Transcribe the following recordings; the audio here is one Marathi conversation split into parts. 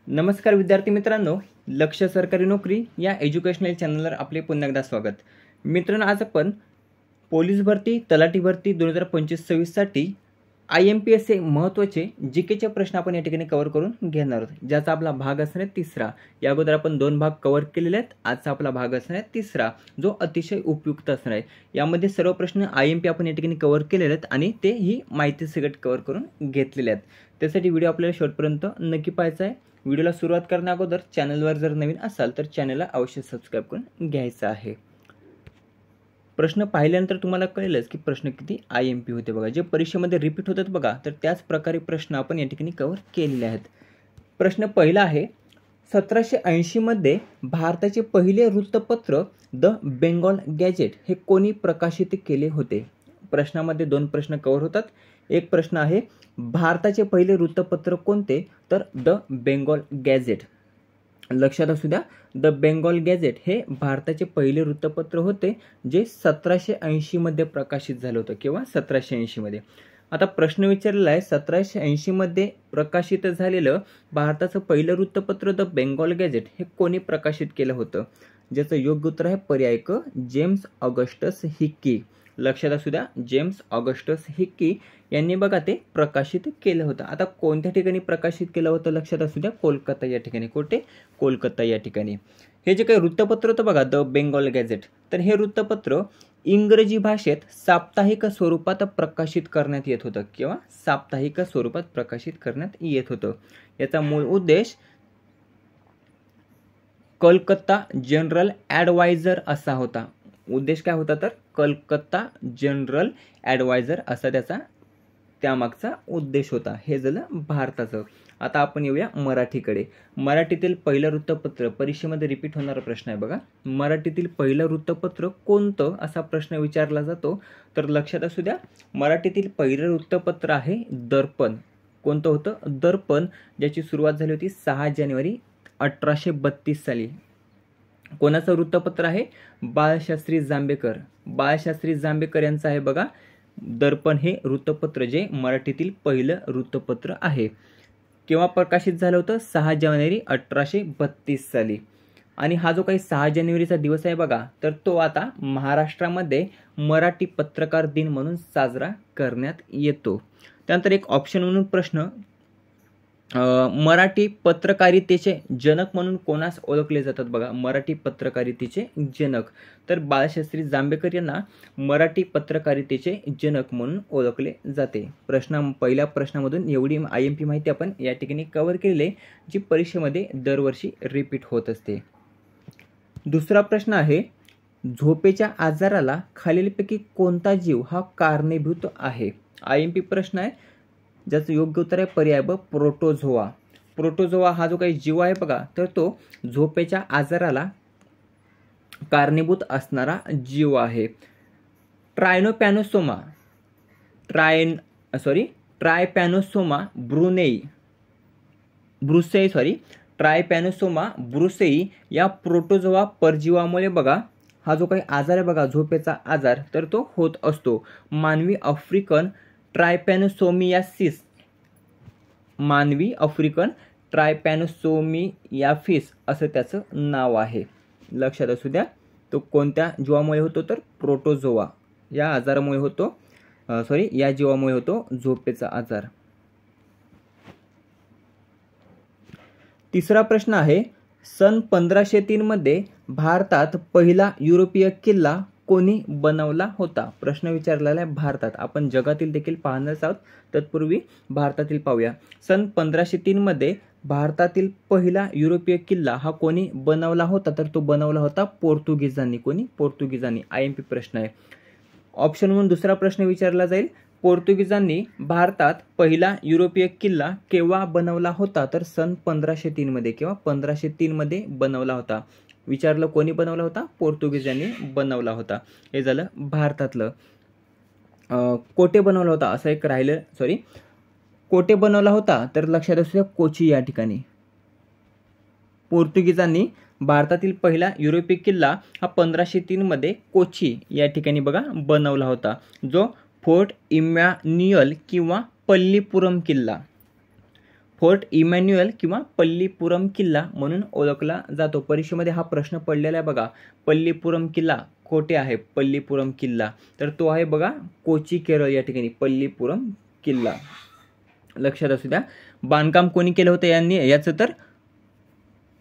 नमस्कार विद्यार्थी मित्रांनो, लक्ष्य सरकारी नोकरी या एज्युकेशनल चॅनलवर आपले पुन्हा एकदा स्वागत. मित्रांनो, आज आपण पोलीस भरती, तलाठी भरती 2025-26 साठी IMPS महत्त्वाचे जीकेचे प्रश्न आपण या ठिकाणी कव्हर करून घेणार आहोत, ज्याचा आपला भाग असणार आहे तिसरा. या अगोदर आपण 2 भाग कव्हर केलेले आहेत. आजचा आपला भाग असणार आहे तिसरा, जो अतिशय उपयुक्त असणार आहे. यामध्ये सर्व प्रश्न IMP आपण या ठिकाणी कव्हर केलेले आहेत आणि ते ही माहिती सगळं कव्हर करून घेतलेले आहेत. त्यासाठी व्हिडिओ आपल्याला शेवटपर्यंत नक्की पाहायचा आहे. व्हिडिओला सुरुवात करण्या अगोदर चॅनलवर जर नवीन असाल तर चॅनलला अवश्य सबस्क्राइब करून घ्यायचं आहे. प्रश्न पाहिल्यानंतर तुम्हाला कळेलच की प्रश्न किती IMP होते बघा. जे परीक्षेमध्ये रिपीट होतात बघा, तर त्याच प्रकारे प्रश्न आपण या ठिकाणी कव्हर केलेले आहेत. प्रश्न पहिला आहे, 1780 मध्ये भारताचे पहिले वृत्तपत्र द बेंगॉल गॅजेट हे कोणी प्रकाशित केले होते? प्रश्नामध्ये 2 प्रश्न कव्हर होतात. एक प्रश्न आहे, भारताचे पहिले वृत्तपत्र कोणते? तर द बेंगॉल गॅजेट. लक्षात असू द्या, द बेंगॉल गॅजेट हे भारताचे पहिले वृत्तपत्र होते, जे 1780 मध्ये प्रकाशित झालं होतं. किंवा 1780 मध्ये. आता प्रश्न विचारलेला आहे, 1780 मध्ये प्रकाशित झालेलं भारताचं पहिलं वृत्तपत्र द बेंगॉल गॅजेट हे कोणी प्रकाशित केलं होतं? ज्याचं योग्य उत्तर आहे पर्याय क, जेम्स ऑगस्टस हिक्की. लक्षात असू द्या, जेम्स ऑगस्टस हिक्की यांनी बघा ते प्रकाशित केलं होतं. आता कोणत्या ठिकाणी प्रकाशित केलं होतं लक्षात असू द्या, कोलकाता या ठिकाणी. कोठे? कोलकाता या ठिकाणी. हे जे काही वृत्तपत्र होतं बघा, द बेंगॉल गॅजेट, तर हे वृत्तपत्र इंग्रजी भाषेत साप्ताहिक स्वरूपात प्रकाशित करण्यात येत होतं. किंवा साप्ताहिक स्वरूपात प्रकाशित करण्यात येत होतं. याचा मूळ उद्देश कलकत्ता जनरल ॲडवायझर असा होता. उद्देश काय होता? तर कलकत्ता जनरल ॲडवायझर असा त्याचा त्यामागचा उद्देश होता. हे झालं भारताचं. आता आपण येऊया मराठीकडे. मराठीतील पहिलं वृत्तपत्र परीक्षेमध्ये रिपीट होणारा प्रश्न आहे बघा. मराठीतील पहिलं वृत्तपत्र कोणतं असा प्रश्न विचारला जातो. तर लक्षात असू द्या, मराठीतील पहिलं वृत्तपत्र आहे दर्पण. कोणतं होतं? दर्पण, ज्याची सुरुवात झाली होती 6 जानेवारी 1832 साली. कोणाचं वृत्तपत्र आहे? बाळशास्त्री जांभेकर. बाळशास्त्री जांभेकर यांचं आहे बघा दर्पण हे वृत्तपत्र, जे मराठीतील पहिलं वृत्तपत्र आहे. केव्हा प्रकाशित झालं होतं? 6 जानेवारी 1832 साली. आणि हा जो काही 6 जानेवारीचा दिवस आहे बघा, तर तो आता महाराष्ट्रामध्ये मराठी पत्रकार दिन म्हणून साजरा करण्यात येतो. त्यानंतर एक ऑप्शन म्हणून प्रश्न, मराठी पत्रकारितेचे जनक म्हणून कोणास ओळखले जातात बघा? मराठी पत्रकारितेचे जनक. तर बाळशास्त्री जांभेकर यांना मराठी पत्रकारितेचे जनक म्हणून ओळखले जाते. पहिल्या प्रश्नामधून एवढी IMP माहिती आपण या ठिकाणी कव्हर केलेली, जी परीक्षेमध्ये दरवर्षी रिपीट होत असते. दुसरा प्रश्न आहे, झोपेच्या आजाराला खालीलपैकी कोणता जीव हा कारणीभूत आहे? IMP प्रश्न आहे, ज्याचं योग्य उत्तर आहे पर्याय ब, प्रोटोझोआ. प्रोटोझोआ हा जो काही जीव आहे बघा, तर तो झोपेच्या आजाराला कारणीभूत असणारा जीव आहे. ट्रायपॅनोसोमा ब्रुसेई या प्रोटोझोआ परजीवामुळे बघा हा जो काही आजार आहे बघा, झोपेचा आजार, तर तो होत असतो. मानवी आफ्रिकन ट्रायपॅनोसोमियासिस असं त्याचं नाव आहे. लक्षात असू द्या, तो कोणत्या जीवामुळे होतो? तर प्रोटोझोआ या आजारामुळे होतो. या जीवामुळे होतो झोपेचा आजार. तिसरा प्रश्न आहे, सन 1503 मध्ये भारतात पहिला युरोपीय किल्ला कोणी बनवला होता? प्रश्न विचारलेला आहे भारतात. आपण जगातील देखील पाहणार आहोत, तत्पूर्वी भारतातील पाहूया. सन 1503 मध्ये भारतातील पहिला युरोपीय किल्ला हा कोणी बनवला होता? तर तो बनवला होता पोर्तुगीजांनी. कोणी? पोर्तुगीजांनी. IMP प्रश्न आहे. ऑप्शन म्हणून दुसरा प्रश्न विचारला जाईल, पोर्तुगीजांनी भारतात पहिला युरोपीय किल्ला केव्हा बनवला होता? तर सन 1503 मध्ये. किंवा 1503 मध्ये बनवला होता. विचारलं कोणी बनवला होता? पोर्तुगीजांनी बनवला होता. हे झालं भारतातलं. कोठे बनवला होता असं एक राहिलं. कोठे बनवला होता? तर लक्षात असू द्या, कोची या ठिकाणी. पोर्तुगीजांनी भारतातील पहिला युरोपीय किल्ला हा 1503 मध्ये कोची या ठिकाणी बघा बनवला होता, जो फोर्ट इमॅन्युअल किंवा पल्लीपुरम किल्ला. फोर्ट इमॅन्युअल किंवा पल्लीपुरम किल्ला म्हणून ओळखला जातो. परीक्षेमध्ये हा प्रश्न पडलेला आहे बघा. पल्लीपुरम किल्ला कोठे आहे? पल्लीपुरम किल्ला तर तो आहे बघा कोची केरळ या ठिकाणी पल्लीपुरम किल्ला. लक्षात असू द्या. बांधकाम कोणी केलं होतं यांनी याचं? तर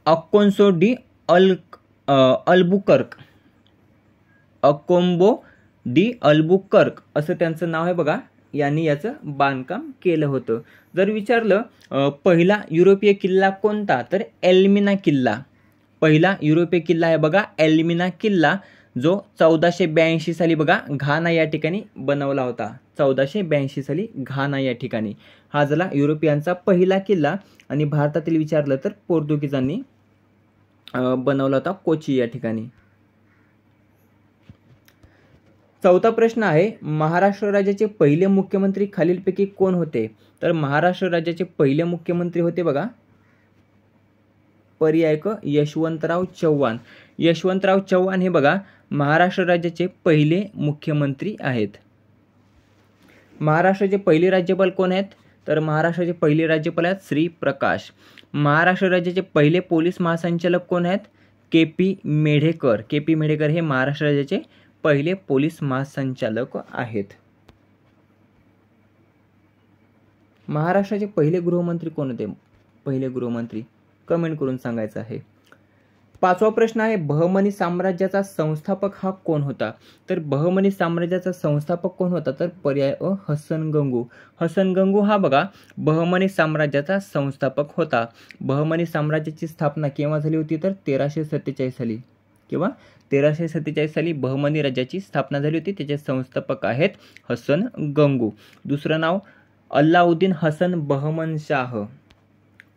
अकोन्सो डी अल्बुकर्क, अकोम्बो डी अल्बुकर्क असं त्यांचं नाव आहे बघा. यांनी याचं बांधकाम केलं होतं. जर विचारलं पहिला युरोपीय किल्ला कोणता? तर एल्मिना किल्ला. पहिला युरोपीय किल्ला आहे बघा एल्मिना किल्ला, जो 1482 साली बघा घाना या ठिकाणी बनवला होता. 1482 साली घाना या ठिकाणी हा झाला युरोपियांचा पहिला किल्ला. आणि भारतातील विचारलं तर पोर्तुगीजांनी बनवला होता कोची या ठिकाणी. चौथा प्रश्न आहे, महाराष्ट्र राज्याचे पहिले मुख्यमंत्री खालीलपैकी कोण होते? तर महाराष्ट्र राज्याचे पहिले मुख्यमंत्री होते बघा पर्याय क यशवंतराव चव्हाण. यशवंतराव चव्हाण हे बघा महाराष्ट्र राज्याचे पहिले मुख्यमंत्री आहेत. महाराष्ट्राचे पहिले राज्यपाल कोण आहेत? तर महाराष्ट्राचे पहिले राज्यपाल आहेत श्री प्रकाश. महाराष्ट्र राज्याचे पहिले पोलीस महासंचालक कोण आहेत? के.पी. मेढेकर. के.पी. मेढेकर हे महाराष्ट्र राज्याचे पहिले पोलीस महासंचालक आहेत. महाराष्ट्राचे पहिले गृहमंत्री कोण होते? पहिले गृहमंत्री कमेंट करून सांगायचं आहे. पाचवा प्रश्न आहे, बहमनी साम्राज्याचा संस्थापक हा कोण होता? तर बहमनी साम्राज्याचा संस्थापक कोण होता? तर पर्याय अ हसन गंगू. हसन गंगू हा बघा बहमनी साम्राज्याचा संस्थापक होता. बहमनी साम्राज्याची स्थापना केव्हा झाली होती? तर 1347 साली. किंवा 1347 साली बहमनी राज्याची स्थापना झाली होती. त्याचे संस्थापक आहेत हसन गंगू. दुसरं नाव अल्लाउद्दीन हसन बहमन शाह.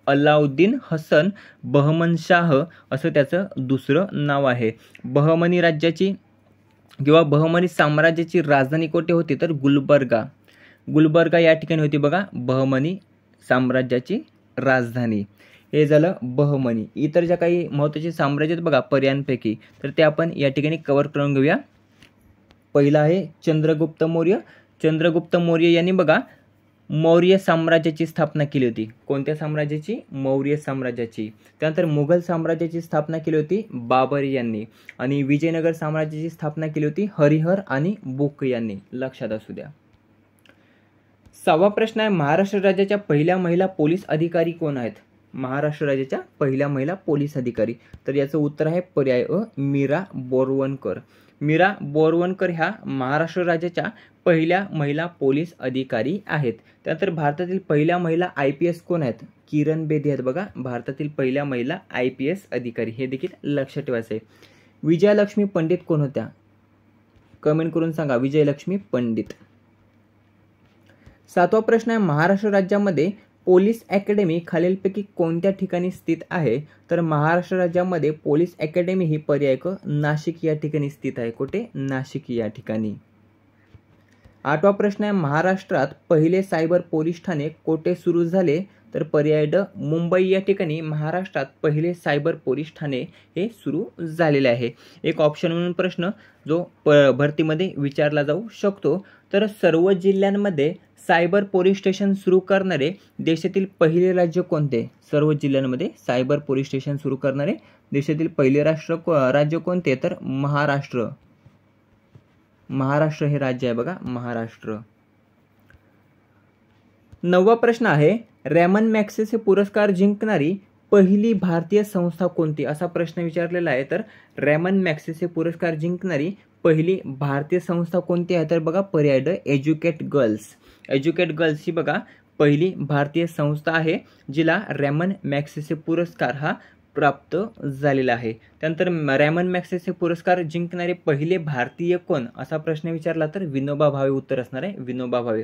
अल्लाउद्दीन हसन बहमन शाह असं त्याचं दुसरं नाव आहे. बहमनी राज्याची किंवा बहमनी साम्राज्याची राजधानी कोठे होती? तर गुलबर्गा. गुलबर्गा या ठिकाणी होती बघा बहमनी साम्राज्याची राजधानी. हे झालं बहमनी. इतर ज्या काही महत्त्वाचे साम्राज्य आहेत बघा पर्यायांपैकी तर ते आपण या ठिकाणी कव्हर करून घेऊया. पहिला आहे चंद्रगुप्त मौर्य. चंद्रगुप्त मौर्य यांनी बघा मौर्य साम्राज्याची स्थापना केली होती. कोणत्या साम्राज्याची? मौर्य साम्राज्याची. त्यानंतर मुघल साम्राज्याची स्थापना केली होती बाबर यांनी. आणि विजयनगर साम्राज्याची स्थापना केली होती हरिहर आणि बुक यांनी. लक्षात असू द्या. सहावा प्रश्न आहे, महाराष्ट्र राज्याच्या पहिल्या महिला पोलीस अधिकारी कोण आहेत? महाराष्ट्र राज्याच्या पहिल्या महिला पोलीस अधिकारी तर याचं उत्तर आहे पर्याय अ मीरा बोरवणकर. मीरा बोरवणकर ह्या महाराष्ट्र राज्याच्या पहिल्या महिला पोलीस अधिकारी आहेत. त्यानंतर भारतातील पहिल्या महिला IPS कोण आहेत? किरण बेदी आहेत बघा भारतातील पहिल्या महिला IPS अधिकारी. हे देखील लक्षात ठेवायचं आहे. विजयलक्ष्मी पंडित कोण होत्या? कमेंट करून सांगा विजयलक्ष्मी पंडित. सातवा प्रश्न आहे, महाराष्ट्र राज्यामध्ये पोलीस अकॅडमी खालीलपैकी कोणत्या ठिकाणी स्थित आहे? तर महाराष्ट्र राज्यामध्ये पोलीस अकॅडमी ही पर्याय क नाशिक या ठिकाणी स्थित आहे. कुठे? नाशिक या ठिकाणी. आठवा प्रश्न आहे, महाराष्ट्रात पहिले सायबर पोलीस ठाणे कोठे सुरू झाले? तर पर्याय ड मुंबई या ठिकाणी महाराष्ट्रात पहिले सायबर पोलीस ठाणे हे सुरू झालेले आहे. एक ऑप्शन म्हणून प्रश्न जो भरतीमध्ये विचारला जाऊ शकतो. तर सर्व जिल्ह्यांमध्ये सायबर पोलीस स्टेशन सुरू करणारे देशातील पहिले राज्य कोणते? सर्व जिल्ह्यांमध्ये सायबर पोलीस स्टेशन सुरू करणारे देशातील पहिले राज्य कोणते? तर महाराष्ट्र. महाराष्ट्र हे राज्य आहे बघा महाराष्ट्र. नववा प्रश्न आहे, रॅमन मॅग्सेसे पुरस्कार जिंकणारी पहिली भारतीय संस्था कोणती? असा प्रश्न विचारलेला आहे. तर रॅमन मॅग्सेसे पुरस्कार जिंकणारी पहिली भारतीय संस्था कोणती आहे? तर बघा पर्याय ड एज्युकेट गर्ल्स. एज्युकेट गर्ल्स ही बघा पहिली भारतीय संस्था आहे जिला रॅमन मॅग्सेसे पुरस्कार हा प्राप्त झालेला आहे. त्यानंतर रॅमन मॅग्सेसे पुरस्कार जिंकणारे पहिले भारतीय कोण? असा प्रश्न विचारला तर विनोबा भावे उत्तर असणार आहे विनोबा भावे.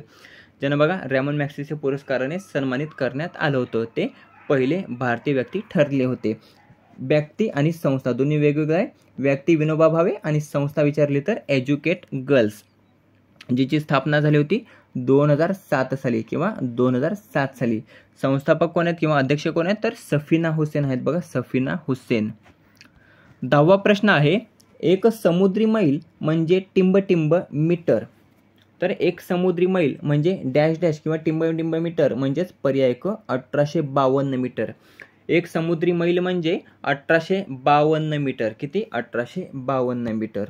ज्यांना बघा रॅमन मॅग्सेसे पुरस्काराने सन्मानित करण्यात आलं होतं. ते पहिले भारतीय व्यक्ती ठरले होते. व्यक्ती आणि संस्था दोन्ही वेगवेगळे आहे. व्यक्ती विनोबा भावे आणि संस्था विचारली तर एज्युकेट गर्ल्स, जिची स्थापना झाली होती 2007 साली किंवा 2007 साली. संस्थापक कोण आहेत किंवा अध्यक्ष कोण आहेत? तर सफीना हुसेन आहेत बघा सफीना हुसेन. 10वा प्रश्न आहे, एक समुद्री मैल म्हणजे टिंब मीटर. तर एक समुद्री मैल म्हणजे डॅश डॅश किंवा टिंब मीटर म्हणजेच पर्याय क 1852 मीटर. एक समुद्री मैल म्हणजे 1852 मीटर. किती? 1852 मीटर.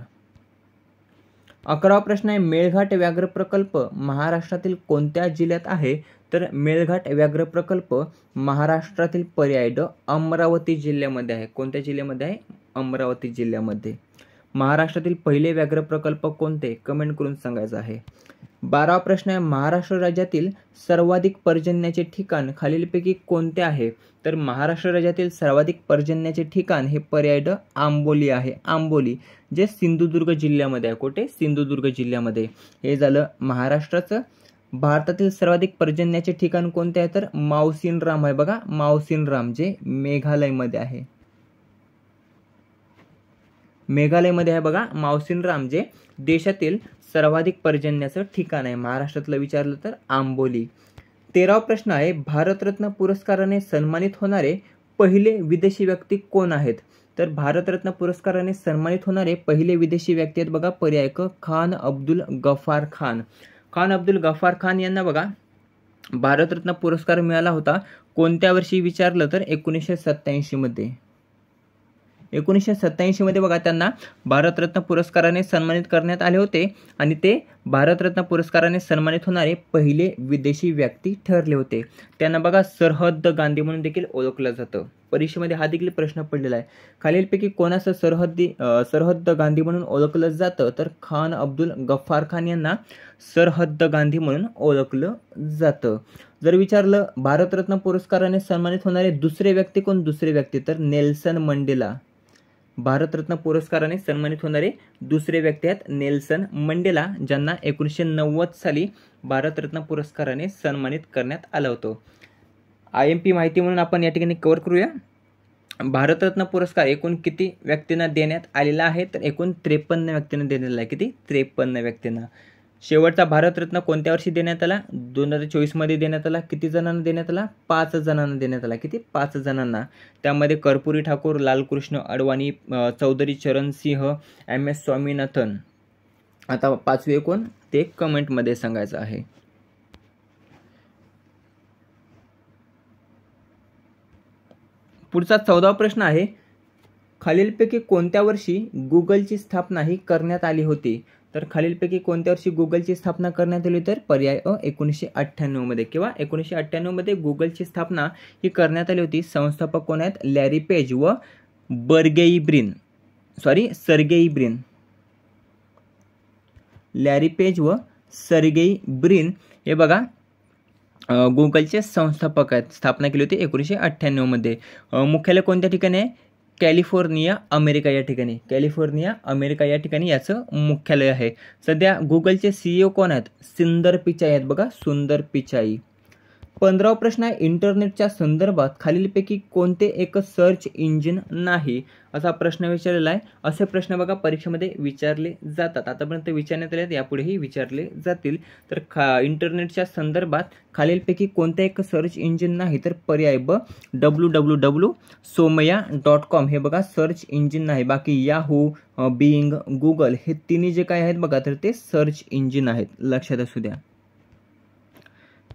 11वा प्रश्न आहे, मेळघाट व्याघ्र प्रकल्प महाराष्ट्रातील कोणत्या जिल्ह्यात आहे? तर मेळघाट व्याघ्र प्रकल्प महाराष्ट्रातील पर्याय ड अमरावती जिल्ह्यामध्ये आहे. कोणत्या जिल्ह्यामध्ये आहे? अमरावती जिल्ह्यामध्ये. महाराष्ट्रातील पहिले व्याघ्र प्रकल्प कोणते? कमेंट करून सांगायचं आहे. 12वा प्रश्न आहे, महाराष्ट्र राज्यातील सर्वाधिक पर्जन्याचे ठिकाण खालीलपैकी कोणते आहे? तर महाराष्ट्र राज्यातील सर्वाधिक पर्जन्याचे ठिकाण हे पर्याय ड आंबोली आहे. आंबोली जे सिंधुदुर्ग जिल्ह्यामध्ये आहे. कुठे? सिंधुदुर्ग जिल्ह्यामध्ये. हे झालं महाराष्ट्राचं. भारतातील सर्वाधिक पर्जन्याचे ठिकाण कोणते आहे? तर मावसिनराम आहे. बघा, मावसिनराम जे मेघालयमध्ये आहे. मेघालयमध्ये आहे बघा मावसिनराम, जे देशातील सर्वाधिक पर्जन्याचं ठिकाण आहे. महाराष्ट्रातलं विचारलं तर आंबोली. 13वा प्रश्न आहे, भारतरत्न पुरस्काराने सन्मानित होणारे पहिले विदेशी व्यक्ती कोण आहेत? तर भारतरत्न पुरस्काराने सन्मानित होणारे पहिले विदेशी व्यक्ती आहेत बघा पर्याय क खान अब्दुल गफ्फार खान. खान अब्दुल गफ्फार खान यांना बघा भारतरत्न पुरस्कार मिळाला होता. कोणत्या वर्षी विचारलं तर 1987 मध्ये. 1987 मध्ये बघा त्यांना भारतरत्न पुरस्काराने सन्मानित करण्यात आले होते आणि ते भारतरत्न पुरस्काराने सन्मानित होणारे पहिले विदेशी व्यक्ती ठरले होते. त्यांना बघा सरहद्द गांधी म्हणून देखील ओळखलं जातं. परीक्षेमध्ये हा देखील प्रश्न पडलेला आहे. खालीलपैकी कोणाचं सरहद्द गांधी म्हणून ओळखलं जातं? तर खान अब्दुल गफ्फार खान यांना सरहद्द गांधी म्हणून ओळखलं जातं. जर विचारलं भारतरत्न पुरस्काराने सन्मानित होणारे दुसरे व्यक्ती कोण? दुसरे व्यक्ती तर नेल्सन मंडेला. भारतरत्न पुरस्काराने सन्मानित होणारे दुसरे व्यक्ती आहेत नेल्सन मंडेला, ज्यांना 1990 साली भारतरत्न पुरस्काराने सन्मानित करण्यात आलं होतं. IMP माहिती म्हणून आपण या ठिकाणी कव्हर करूया. भारतरत्न पुरस्कार एकूण किती व्यक्तींना देण्यात आलेला आहे? तर एकूण 53 व्यक्तींना देण्यात आला आहे. किती? 53 व्यक्तींना. शेवटचा भारतरत्न कोणत्या वर्षी देण्यात आला? 2024 मध्ये देण्यात आला. किती जणांना देण्यात आला? 5 जणांना देण्यात आला. किती? 5 जणांना. त्यामध्ये कर्पूरी ठाकूर, लालकृष्ण अडवाणी, चौधरी चरण सिंह, MS स्वामीनाथन. आता 5वे कोण ते कमेंटमध्ये सांगायचं आहे. पुढचा 14वा प्रश्न आहे, खालीलपैकी कोणत्या वर्षी गुगलची स्थापना ही करण्यात आली होती? तर खालीलपैकी कोणत्या वर्षी गुगलची स्थापना करण्यात आली? तर पर्याय अ 1998 मध्ये. किंवा 1998 मध्ये गुगलची स्थापना ही करण्यात आली होती. संस्थापक कोण आहेत? लॅरी पेज व सर्गेई ब्रिन. लॅरी पेज व सर्गेई ब्रिन हे बघा गुगलचे संस्थापक आहेत. स्थापना केली होती 1998 मध्ये. मुख्यालय कोणत्या ठिकाणी आहे? कॅलिफोर्निया अमेरिका या ठिकाणी. कॅलिफोर्निया अमेरिका या ठिकाणी याचं मुख्यालय आहे. सध्या गुगलचे CEO कोण आहेत? सुंदर पिचाई आहेत बघा, सुंदर पिचाई. 15वा प्रश्न आहे, इंटरनेटच्या संदर्भात खालीलपैकी कोणते एक सर्च इंजिन नाही? असा प्रश्न विचारलेला आहे. असे प्रश्न बघा परीक्षेमध्ये विचारले जातात. आतापर्यंत विचारण्यात आले, यापुढेही विचारले जातील. तर इंटरनेटच्या संदर्भात खालीलपैकी कोणते एक सर्च इंजिन नाही? तर पर्याय ब www.somaya.com हे बघा सर्च इंजिन नाही. बाकी याहू, बिंग, गुगल हे तिन्ही जे काय आहेत बघा तर ते सर्च इंजिन आहेत. लक्षात असू द्या.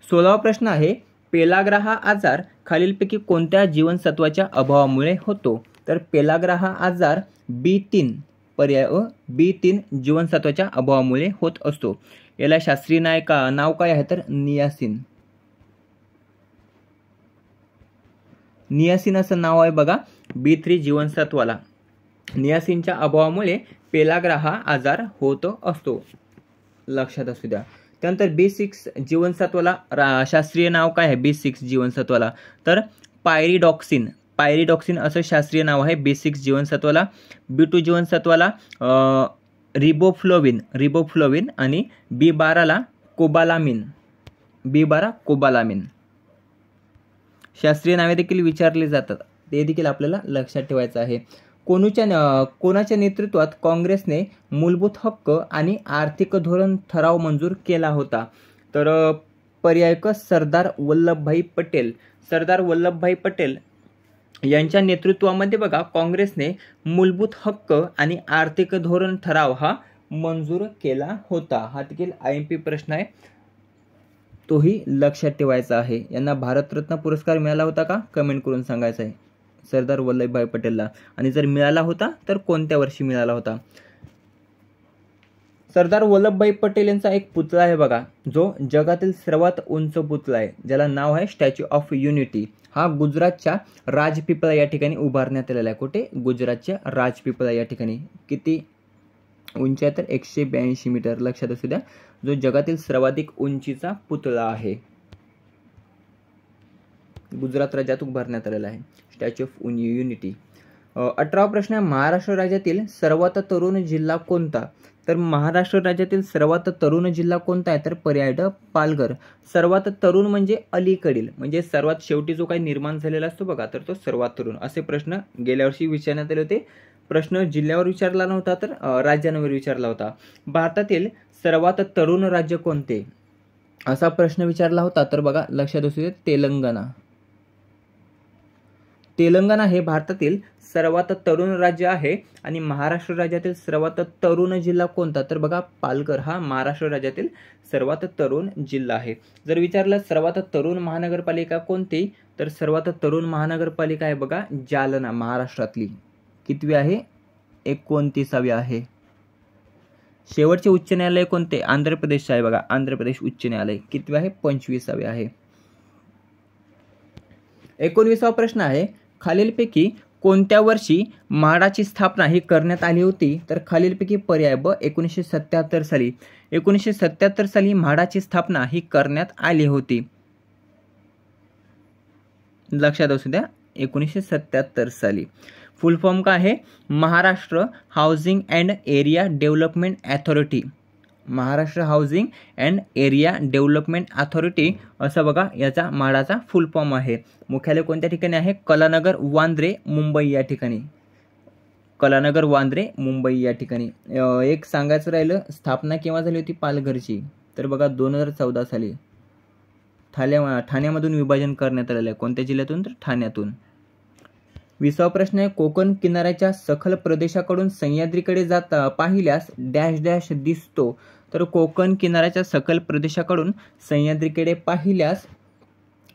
16वा प्रश्न आहे, पेलाग्रा हा आजार खालीलपैकी कोणत्या जीवनसत्वाच्या अभावामुळे होतो? तर पेलाग्रा हा आजार B3 पर्याय अ B3 जीवनसत्वाच्या अभावामुळे होत असतो. याला शास्त्रीय नाव काय आहे? तर नियासिन. नियासिन असं नाव आहे बघा B3 जीवनसत्वाला. नियासिनच्या अभावामुळे पेलाग्रा हा आजार होत असतो. लक्षात असू द्या. त्यानंतर B6 जीवनसत्वाला शास्त्रीय नाव काय आहे? B6 जीवनसत्वाला तर पायरिडॉक्सिन. पायरिडॉक्सिन असं शास्त्रीय नाव आहे B6 जीवनसत्वाला. B2 जीवनसत्वाला रिबोफ्लोविन आणि B12 कोबालामिन. B12 cobalamin. शास्त्रीय नावे देखील विचारली जातात, ते देखील आपल्याला लक्षात ठेवायचं आहे. कोणाच्या नेतृत्वात काँग्रेसने मूलभूत हक्क आणि आर्थिक धोरण ठराव मंजूर केला होता? तर पर्याय क सरदार वल्लभभाई पटेल. सरदार वल्लभभाई पटेल यांच्या नेतृत्वामध्ये बघा काँग्रेसने मूलभूत हक्क आणि आर्थिक धोरण ठराव हा मंजूर केला होता? हा देखील IMP प्रश्न आहे, तोही लक्षात ठेवायचा आहे. यांना भारतरत्न पुरस्कार मिळाला होता का? कमेंट करून सांगायचं आहे सरदार वल्लभभाई पटेलला. आणि जर मिळाला होता तर कोणत्या वर्षी मिळाला होता? सरदार वल्लभभाई पटेल यांचा एक पुतळा आहे बघा, जो जगातील सर्वात उंच पुतळा आहे, ज्याला नाव आहे स्टॅच्यू ऑफ युनिटी. हा गुजरातच्या राजपिपळा या ठिकाणी उभारण्यात आलेला आहे. कुठे? गुजरातच्या राजपिपळा या ठिकाणी. किती उंची आहे तर 182 मीटर. लक्षात असू द्या, जो जगातील सर्वाधिक उंचीचा पुतळा आहे, गुजरात राज्यात उभारण्यात आलेला आहे, स्टॅच्यू ऑफ युनिटी. 18वा प्रश्न आहे, महाराष्ट्र राज्यातील सर्वात तरुण जिल्हा कोणता? तर महाराष्ट्र राज्यातील सर्वात तरुण जिल्हा कोणता आहे? तर पर्याय ड पालघर. सर्वात तरुण म्हणजे अलीकडील, म्हणजे सर्वात शेवटी जो काही निर्माण झालेला असतो बघा, तर तो सर्वात तरुण. असे प्रश्न गेल्या वर्षी विचारण्यात आले होते. प्रश्न जिल्ह्यावर विचारला नव्हता तर राज्यांवर विचारला होता. भारतातील सर्वात तरुण राज्य कोणते, असा प्रश्न विचारला होता. तर बघा लक्षात असू दे, तेलंगणा. तेलंगणा हे भारतातील सर्वात तरुण राज्य आहे. आणि महाराष्ट्र राज्यातील सर्वात तरुण जिल्हा कोणता? तर बघा पालघर हा महाराष्ट्र राज्यातील सर्वात तरुण जिल्हा आहे. जर विचारलं सर्वात तरुण महानगरपालिका कोणती, तर सर्वात तरुण महानगरपालिका आहे बघा जालना, महाराष्ट्रातली. कितवी आहे? 29वी आहे. शेवटचे उच्च न्यायालय कोणते? आंध्र प्रदेश आहे बघा, आंध्र प्रदेश उच्च न्यायालय. कितवे आहे? 25वे आहे. 19वा प्रश्न आहे, खालीलपैकी कोणत्या वर्षी म्हाडाची स्थापना ही करण्यात आली होती? तर खालीलपैकी पर्याय ब 1977 साली. 1977 साली म्हाडाची स्थापना ही करण्यात आली होती. लक्षात असू द्या, 1977 साली. फुल फॉर्म काय आहे? Maharashtra housing and area development authority. Maharashtra housing and area development authority असं बघा याचा म्हाडाचा फुल फॉर्म आहे. मुख्यालय कोणत्या ठिकाणी आहे? कलानगर वांद्रे मुंबई या ठिकाणी. कलानगर वांद्रे मुंबई या ठिकाणी. एक सांगायचं राहिलं, स्थापना केव्हा झाली होती पालघरची? तर बघा 2014 साली. ठाण्यामधून विभाजन करण्यात आलेलं आहे. कोणत्या जिल्ह्यातून? तर ठाण्यातून. 20वा प्रश्न आहे, कोकण किनाऱ्याच्या सखल प्रदेशाकडून सह्याद्रीकडे जाता पाहिल्यास डॅश डॅश दिसतो. तर कोकण किनाऱ्याच्या सखल प्रदेशाकडून सह्याद्रीकडे पाहिल्यास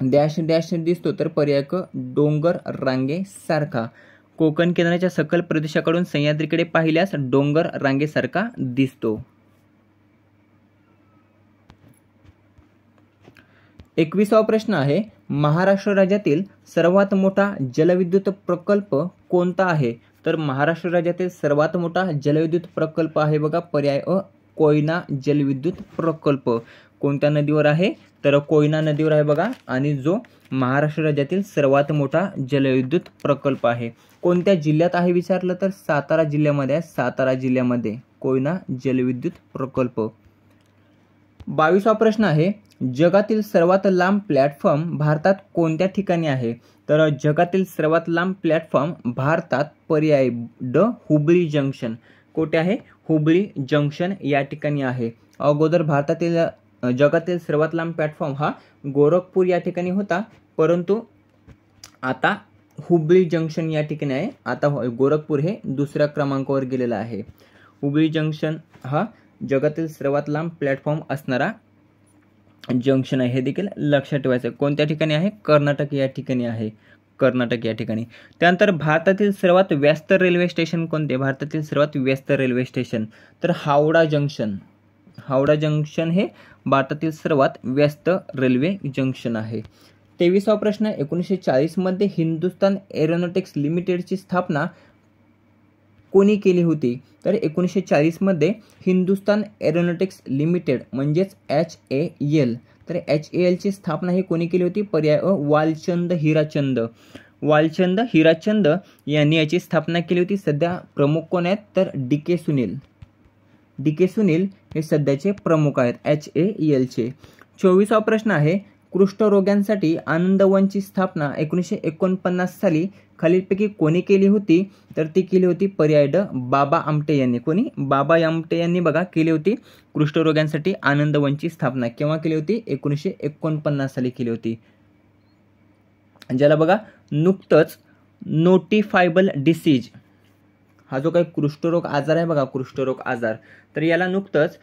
डॅश डॅश दिसतो. तर पर्याय क डोंगर रांगेसारखा. कोकण किनाऱ्याच्या सखल प्रदेशाकडून सह्याद्रीकडे पाहिल्यास डोंगर रांगेसारखा दिसतो. 21वा प्रश्न आहे, महाराष्ट्र राज्यातील सर्वात मोठा जलविद्युत प्रकल्प कोणता आहे? तर महाराष्ट्र राज्यातील सर्वात मोठा जलविद्युत प्रकल्प आहे बघा पर्याय अ कोयना जलविद्युत प्रकल्प. कोणत्या नदीवर आहे? तर कोयना नदीवर आहे बघा. आणि जो महाराष्ट्र राज्यातील सर्वात मोठा जलविद्युत प्रकल्प आहे. कोणत्या जिल्ह्यात आहे विचारलं तर सातारा जिल्ह्यामध्ये आहे. सातारा जिल्ह्यामध्ये कोयना जलविद्युत प्रकल्प. 22वा प्रश्न आहे, जगातील सर्वात लांब प्लॅटफॉर्म भारतात कोणत्या ठिकाणी आहे? तर जगातील सर्वात लांब प्लॅटफॉर्म भारतात पर्याय ड हुबळी जंक्शन. कोठे आहे? हुबळी जंक्शन या ठिकाणी आहे. अगोदर भारतातील जगातील सर्वात लांब प्लॅटफॉर्म हा गोरखपूर या ठिकाणी होता, परंतु आता हुबळी जंक्शन या ठिकाणी आहे. आता गोरखपूर हे दुसऱ्या क्रमांकावर गेलेलं आहे. हुबळी जंक्शन हा जगातील सर्वात लांब प्लॅटफॉर्म असणारा जंक्शन आहे. हे देखील लक्षात ठेवायचं. कोणत्या ठिकाणी आहे? कर्नाटक या ठिकाणी आहे. कर्नाटक या ठिकाणी. त्यानंतर भारतातील सर्वात व्यस्त रेल्वे स्टेशन कोणते? भारतातील सर्वात व्यस्त रेल्वे स्टेशन तर हावडा जंक्शन. हावडा जंक्शन हे भारतातील सर्वात व्यस्त रेल्वे जंक्शन आहे. 23वा प्रश्न, 1940 मध्ये हिंदुस्तान एरोनॉटिक्स लिमिटेडची स्थापना कोणी केली होती? तर 1940 मध्ये हिंदुस्तान एरोनॉटिक्स लिमिटेड म्हणजेच HAL. तर HAL ची स्थापना ही कोणी केली होती? पर्याय अ वालचंद हिराचंद. वालचंद हिराचंद यांनी याची स्थापना केली होती. सध्या प्रमुख कोण आहेत? तर DK सुनील. DK सुनील हे सध्याचे प्रमुख आहेत HAL चे. 24वा प्रश्न आहे, कुष्ठरोग्यांसाठी आनंदवनची स्थापना 1949 साली खालीलपैकी कोणी केली होती? तर ती केली होती पर्याय ड बाबा आमटे यांनी. कोणी? बाबा आमटे यांनी बघा केली होती कुष्ठरोग्यांसाठी आनंदवनची स्थापना. केव्हा केली होती? 1949 साली केली होती. ज्याला बघा नुकतंच नोटिफायबल डिसीज हा जो काही कुष्ठरोग आजार आहे बघा, कुष्ठरोग आजार, तर याला नुकतंच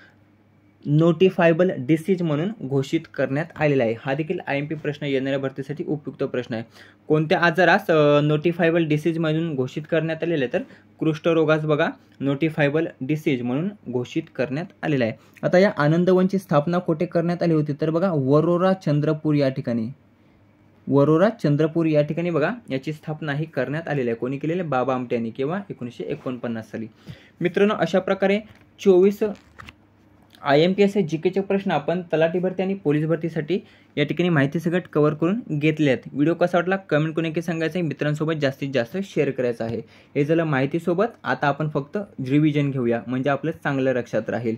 नोटिफायबल डिसीज म्हणून घोषित करण्यात आलेला आहे. हा देखील IMP प्रश्न येणाऱ्या भरतीसाठी उपयुक्त प्रश्न आहे. कोणत्या आजारास नोटिफायबल डिसीज म्हणून घोषित करण्यात आलेलं आहे, तर कुष्ठरोगास बघा नोटिफायबल डिसीज म्हणून घोषित करण्यात आलेला आहे. आता या आनंदवनची स्थापना कुठे करण्यात आली होती, तर बघा वरोरा चंद्रपूर या ठिकाणी, वरोरा चंद्रपूर या ठिकाणी बघा याची स्थापना ही करण्यात आलेली आहे. कोणी केलेली? बाबा आमटे यांनी, केव्हा? 1949 साली. मित्रांनो, अशा प्रकारे 24 IMPS GKचे प्रश्न आपण तलाठी भरती आणि पोलीस भरतीसाठी या ठिकाणी माहिती सगळं कव्हर करून घेतले आहेत. व्हिडिओ कसा वाटला कमेंट करून नक्की सांगायचं आहे. मित्रांसोबत जास्तीत जास्त शेअर करायचं आहे. हे झालं माहितीसोबत. आता आपण फक्त रिव्हिजन घेऊया, म्हणजे आपलं चांगलं लक्षात राहील.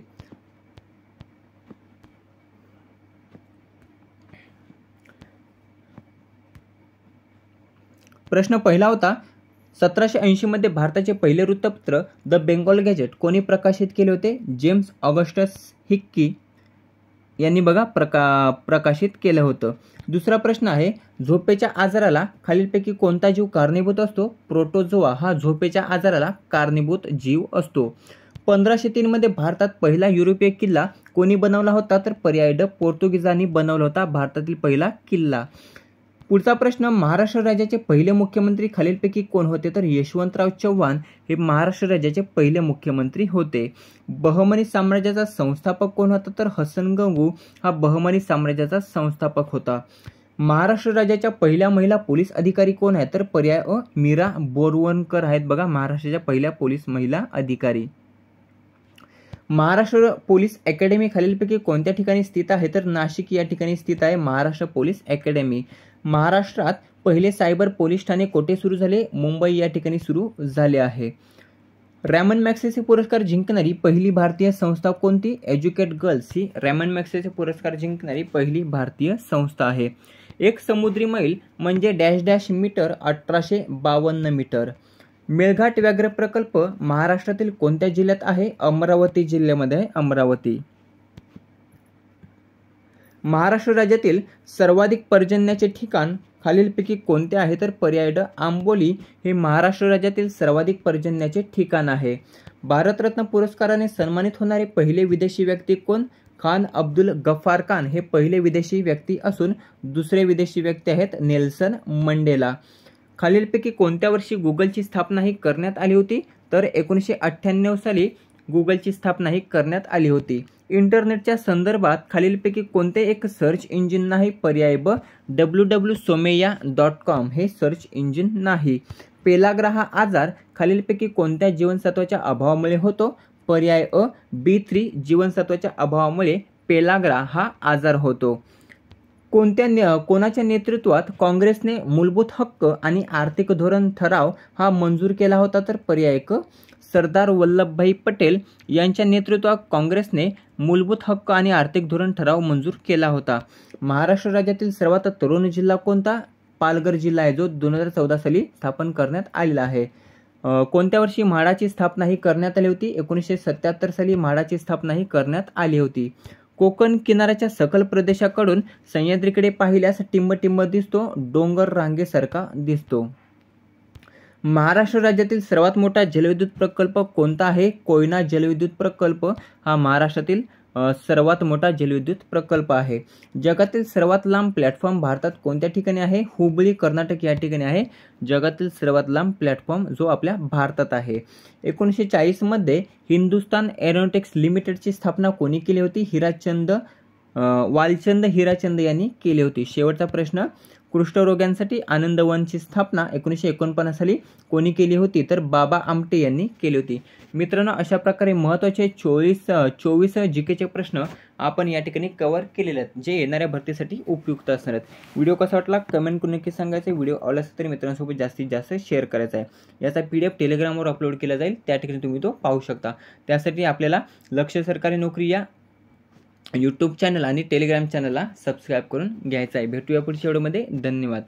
प्रश्न पहिला होता, 1780 मध्ये भारताचे पहिले वृत्तपत्र द बेंगॉल गॅजेट कोणी प्रकाशित केले होते? जेम्स ऑगस्टस हिक्की यांनी बघा प्रकाशित केलं होतं. दुसरा प्रश्न आहे, झोपेच्या आजाराला खालीलपैकी कोणता जीव कारणीभूत असतो? प्रोटोझोआ हा झोपेच्या आजाराला कारणीभूत जीव असतो. 1503 मध्ये भारतात पहिला युरोपीय किल्ला कोणी बनवला होता? तर पर्याय ड, पोर्तुगीजांनी बनवला होता भारतातील पहिला किल्ला. पुढचा प्रश्न, महाराष्ट्र राज्याचे पहिले मुख्यमंत्री खालीलपैकी कोण होते? तर यशवंतराव चव्हाण हे महाराष्ट्र राज्याचे पहिले मुख्यमंत्री होते. बहमनी साम्राज्याचा संस्थापक कोण होता? तर हसन गंगू हा बहमनी साम्राज्याचा संस्थापक होता. महाराष्ट्र राज्याच्या पहिल्या महिला पोलीस अधिकारी कोण आहेत? तर पर्याय अ, मीरा बोरवणकर आहेत बघा महाराष्ट्राच्या पहिल्या पोलीस महिला अधिकारी. महाराष्ट्र पोलीस अकॅडमी खालीलपैकी कोणत्या ठिकाणी स्थित आहे? तर नाशिक या ठिकाणी स्थित आहे महाराष्ट्र पोलीस अकॅडमी. महाराष्ट्रात पहिले सायबर पोलीस ठाणे कोठे सुरू झाले? मुंबई या ठिकाणी सुरू झाले आहे. रॅमन मॅग्सेसे पुरस्कार जिंकणारी पहिली भारतीय संस्था कोणती? एज्युकेट गर्ल्स ही रॅमन मॅग्सेसे पुरस्कार जिंकणारी पहिली भारतीय संस्था आहे. एक समुद्री मैल म्हणजे डॅश डॅश मीटर, 1852 मीटर. मेळघाट व्याघ्र प्रकल्प महाराष्ट्रातील कोणत्या जिल्ह्यात आहे? अमरावती जिल्ह्यामध्ये आहे, अमरावती. महाराष्ट्र राज्यातील सर्वाधिक पर्जन्याचे ठिकाण खालीलपैकी कोणते आहे? तर पर्याय ड, आंबोली हे महाराष्ट्र राज्यातील सर्वाधिक पर्जन्याचे ठिकाण आहे. भारतरत्न पुरस्काराने सन्मानित होणारे पहिले विदेशी व्यक्ती कोण? खान अब्दुल गफ्फार खान हे पहिले विदेशी व्यक्ती असून दुसरे विदेशी व्यक्ती आहेत नेल्सन मंडेला. खालीलपैकी कोणत्या वर्षी गुगलची स्थापना ही करण्यात आली होती? तर 1998 साली गुगलची स्थापना ही करण्यात आली होती. इंटरनेटच्या संदर्भात खालीलपैकी कोणते एक सर्च इंजिन नाही? पर्याय ब, www.someya.com हे सर्च इंजिन नाही. पेलाग्रा हा आजार खालीलपैकी कोणत्या जीवनसत्वाच्या अभावामुळे होतो? पर्याय अ, B3 जीवनसत्वाच्या अभावामुळे पेलाग्रा हा आजार होतो. कोणाच्या नेतृत्वात काँग्रेसने मूलभूत हक्क आणि आर्थिक धोरण ठराव हा मंजूर केला होता? तर पर्याय क, सरदार वल्लभभाई पटेल यांच्या नेतृत्वात काँग्रेसने मूलभूत हक्क आणि आर्थिक धोरण ठराव मंजूर केला होता. महाराष्ट्र राज्यातील सर्वात तरुण जिल्हा कोणता? पालघर जिल्हा आहे, जो 2014 साली स्थापन करण्यात आलेला आहे. कोणत्या वर्षी म्हाडाची स्थापना ही करण्यात आली होती? 1977 साली म्हाडाची स्थापना ही करण्यात आली होती. कोकण किनाऱ्याच्या सखल प्रदेशाकडून सह्याद्रीकडे पाहिल्यास टिंब दिसतो, डोंगर रांगेसारखा दिसतो. महाराष्ट्र राज्यातील सर्वात मोठा जलविद्युत प्रकल्प कोणता आहे? कोयना जलविद्युत प्रकल्प हा महाराष्ट्रातील सर्वात मोठा जलविद्युत प्रकल्प आहे. जगातील सर्वात लांब प्लॅटफॉर्म भारतात कोणत्या ठिकाणी आहे? हुबळी कर्नाटक या ठिकाणी आहे जगातील सर्वात लांब प्लॅटफॉर्म, जो आपल्या भारतात आहे. 1940 मध्ये हिंदुस्तान एरोनॉटिक्स लिमिटेडची स्थापना कोणी केली होती? वालचंद हिराचंद यांनी केली होती. शेवटचा प्रश्न, कुष्ठरोग्यांसाठी आनंदवनची स्थापना 1949 साली कोणी केली होती? तर बाबा आमटे यांनी केली होती. मित्रांनो, अशा प्रकारे महत्त्वाचे 24 जीकेचे प्रश्न आपण या ठिकाणी कव्हर केलेले आहेत, जे येणाऱ्या भरतीसाठी उपयुक्त असणार आहेत. व्हिडिओ कसा वाटला कमेंट करून नक्की सांगायचं. व्हिडिओ आवडला असेल तर मित्रांसोबत जास्तीत जास्त शेअर करायचा आहे. याचा PDF टेलिग्रामवर अपलोड केला जाईल, त्या ठिकाणी तुम्ही तो पाहू शकता. त्यासाठी आपल्याला लक्ष सरकारी नोकरी या यूट्यूब चॅनल आणि टेलिग्राम चॅनलला सबस्क्राईब करून घ्यायचं आहे. भेटूया पुढच्या व्हिडिओमध्ये. धन्यवाद.